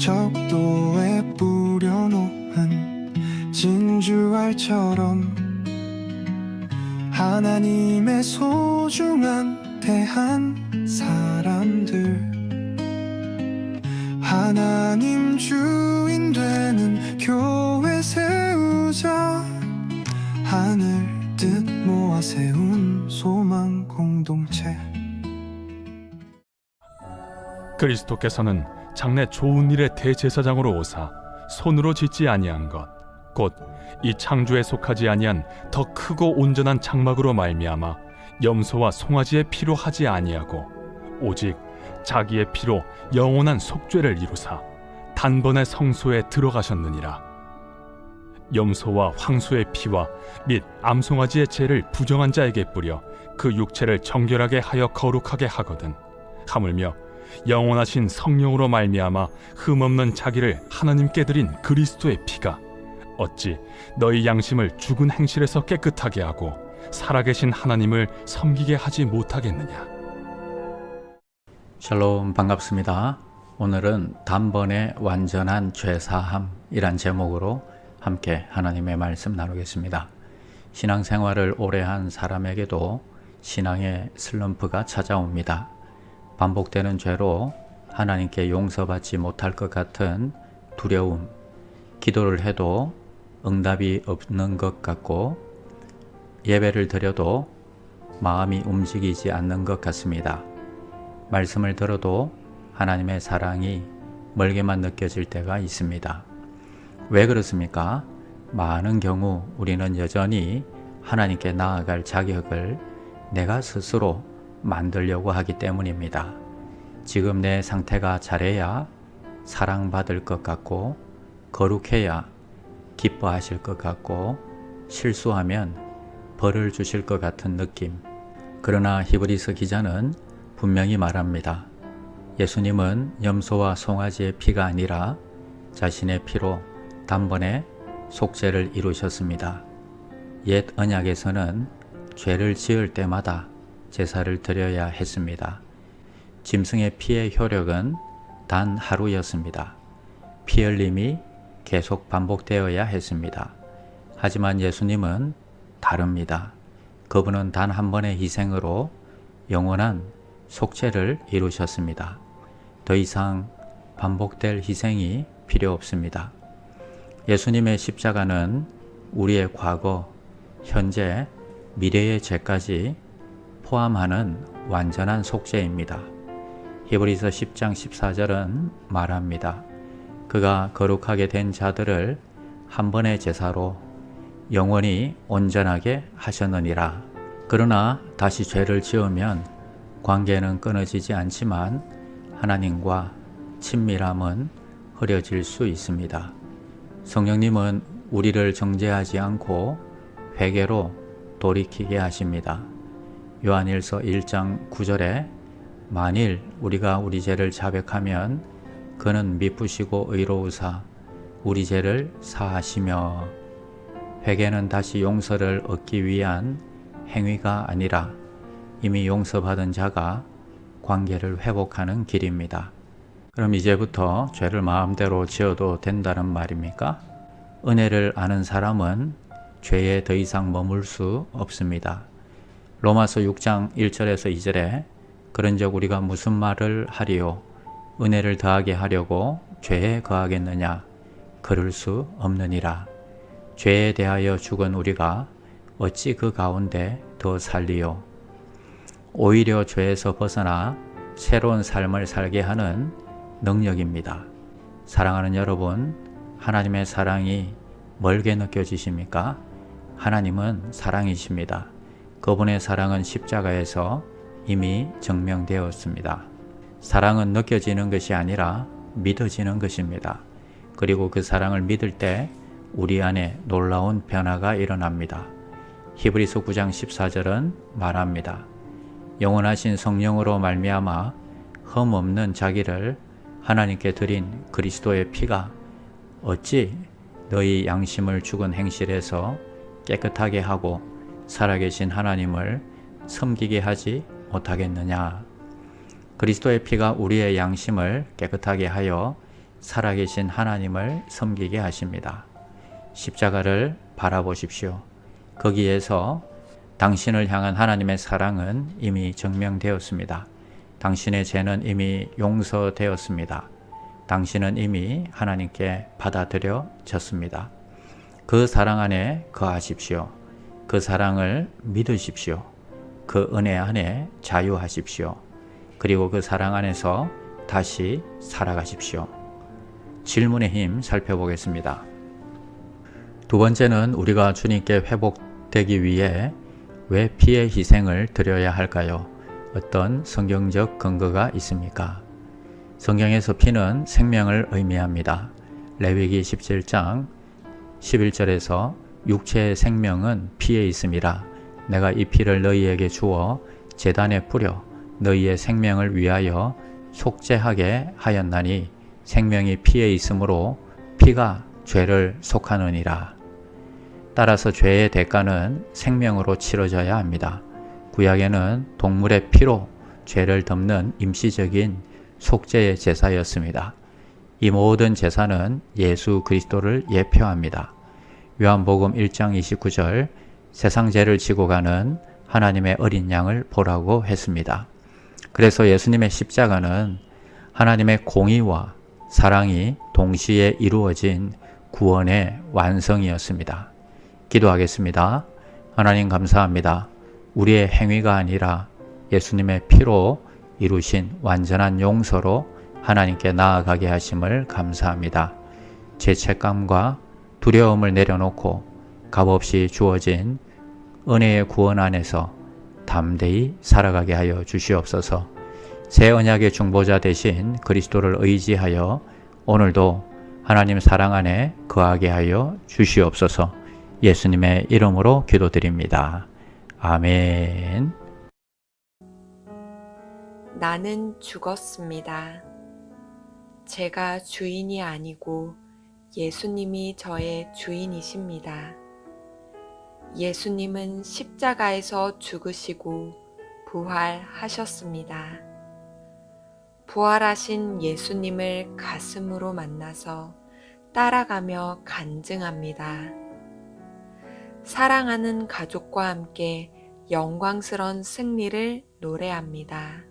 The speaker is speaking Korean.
적도에 뿌려놓은 진주알처럼 하나님의 소중한 대한 사람들, 하나님 주인 되는 교회 세우자. 하늘 뜻 모아 세운 소망 공동체. 그리스도께서는 장래 좋은 일의 대제사장으로 오사 손으로 짓지 아니한 것 곧 이 창조에 속하지 아니한 더 크고 온전한 장막으로 말미암아 염소와 송아지의 피로 하지 아니하고 오직 자기의 피로 영원한 속죄를 이루사 단번에 성소에 들어가셨느니라. 염소와 황소의 피와 및 암송아지의 죄를 부정한 자에게 뿌려 그 육체를 정결하게 하여 거룩하게 하거든. 하물며 영원하신 성령으로 말미암아 흠없는 자기를 하나님께 드린 그리스도의 피가 어찌 너희 양심을 죽은 행실에서 깨끗하게 하고 살아계신 하나님을 섬기게 하지 못하겠느냐. 샬롬, 반갑습니다. 오늘은 단번에 완전한 죄사함이란 제목으로 함께 하나님의 말씀 나누겠습니다. 신앙생활을 오래 한 사람에게도 신앙의 슬럼프가 찾아옵니다. 반복되는 죄로 하나님께 용서받지 못할 것 같은 두려움, 기도를 해도 응답이 없는 것 같고 예배를 드려도 마음이 움직이지 않는 것 같습니다. 말씀을 들어도 하나님의 사랑이 멀게만 느껴질 때가 있습니다. 왜 그렇습니까? 많은 경우 우리는 여전히 하나님께 나아갈 자격을 내가 스스로 만들려고 하기 때문입니다. 지금 내 상태가 잘해야 사랑받을 것 같고 거룩해야 기뻐하실 것 같고 실수하면 벌을 주실 것 같은 느낌. 그러나 히브리서 기자는 분명히 말합니다. 예수님은 염소와 송아지의 피가 아니라 자신의 피로 단번에 속죄를 이루셨습니다. 옛 언약에서는 죄를 지을 때마다 제사를 드려야 했습니다. 짐승의 피의 효력은 단 하루였습니다. 피 흘림이 계속 반복되어야 했습니다. 하지만 예수님은 다릅니다. 그분은 단 한 번의 희생으로 영원한 속죄를 이루셨습니다. 더 이상 반복될 희생이 필요 없습니다. 예수님의 십자가는 우리의 과거, 현재, 미래의 죄까지 포함하는 완전한 속죄입니다. 히브리서 10장 14절은 말합니다. 그가 거룩하게 된 자들을 한 번의 제사로 영원히 온전하게 하셨느니라. 그러나 다시 죄를 지으면 관계는 끊어지지 않지만 하나님과 친밀함은 흐려질 수 있습니다. 성령님은 우리를 정죄하지 않고 회개로 돌이키게 하십니다. 요한일서 1장 9절에 만일 우리가 우리 죄를 자백하면 그는 미쁘시고 의로우사 우리 죄를 사하시며. 회개는 다시 용서를 얻기 위한 행위가 아니라 이미 용서받은 자가 관계를 회복하는 길입니다. 그럼 이제부터 죄를 마음대로 지어도 된다는 말입니까? 은혜를 아는 사람은 죄에 더 이상 머물 수 없습니다. 로마서 6장 1절에서 2절에 그런즉 우리가 무슨 말을 하리요? 은혜를 더하게 하려고 죄에 거하겠느냐? 그럴 수 없느니라. 죄에 대하여 죽은 우리가 어찌 그 가운데 더 살리요? 오히려 죄에서 벗어나 새로운 삶을 살게 하는 능력입니다. 사랑하는 여러분, 하나님의 사랑이 멀게 느껴지십니까? 하나님은 사랑이십니다. 그분의 사랑은 십자가에서 이미 증명되었습니다. 사랑은 느껴지는 것이 아니라 믿어지는 것입니다. 그리고 그 사랑을 믿을 때 우리 안에 놀라운 변화가 일어납니다. 히브리서 9장 14절은 말합니다. 영원하신 성령으로 말미암아 흠없는 자기를 하나님께 드린 그리스도의 피가 어찌 너희 양심을 죽은 행실에서 깨끗하게 하고 살아계신 하나님을 섬기게 하지 못하겠느냐. 그리스도의 피가 우리의 양심을 깨끗하게 하여 살아계신 하나님을 섬기게 하십니다. 십자가를 바라보십시오. 거기에서 당신을 향한 하나님의 사랑은 이미 증명되었습니다. 당신의 죄는 이미 용서되었습니다. 당신은 이미 하나님께 받아들여졌습니다. 그 사랑 안에 거하십시오. 그 사랑을 믿으십시오. 그 은혜 안에 자유하십시오. 그리고 그 사랑 안에서 다시 살아가십시오. 질문의 힘 살펴보겠습니다. 두 번째는 우리가 주님께 회복되기 위해 왜 피의 희생을 드려야 할까요? 어떤 성경적 근거가 있습니까? 성경에서 피는 생명을 의미합니다. 레위기 17장 11절에서 육체의 생명은 피에 있음이라 내가 이 피를 너희에게 주어 제단에 뿌려 너희의 생명을 위하여 속죄하게 하였나니 생명이 피에 있으므로 피가 죄를 속하느니라. 따라서 죄의 대가는 생명으로 치러져야 합니다. 구약에는 동물의 피로 죄를 덮는 임시적인 속죄의 제사였습니다. 이 모든 제사는 예수 그리스도를 예표합니다. 요한복음 1장 29절 세상 죄를 지고 가는 하나님의 어린 양을 보라고 했습니다. 그래서 예수님의 십자가는 하나님의 공의와 사랑이 동시에 이루어진 구원의 완성이었습니다. 기도하겠습니다. 하나님 감사합니다. 우리의 행위가 아니라 예수님의 피로 이루신 완전한 용서로 하나님께 나아가게 하심을 감사합니다. 죄책감과 두려움을 내려놓고 값없이 주어진 은혜의 구원 안에서 담대히 살아가게 하여 주시옵소서. 새 언약의 중보자 되신 그리스도를 의지하여 오늘도 하나님 사랑 안에 거하게 하여 주시옵소서. 예수님의 이름으로 기도드립니다. 아멘. 나는 죽었습니다. 제가 주인이 아니고 예수님이 저의 주인이십니다. 예수님은 십자가에서 죽으시고 부활하셨습니다. 부활하신 예수님을 가슴으로 만나서 따라가며 간증합니다. 사랑하는 가족과 함께 영광스러운 승리를 노래합니다.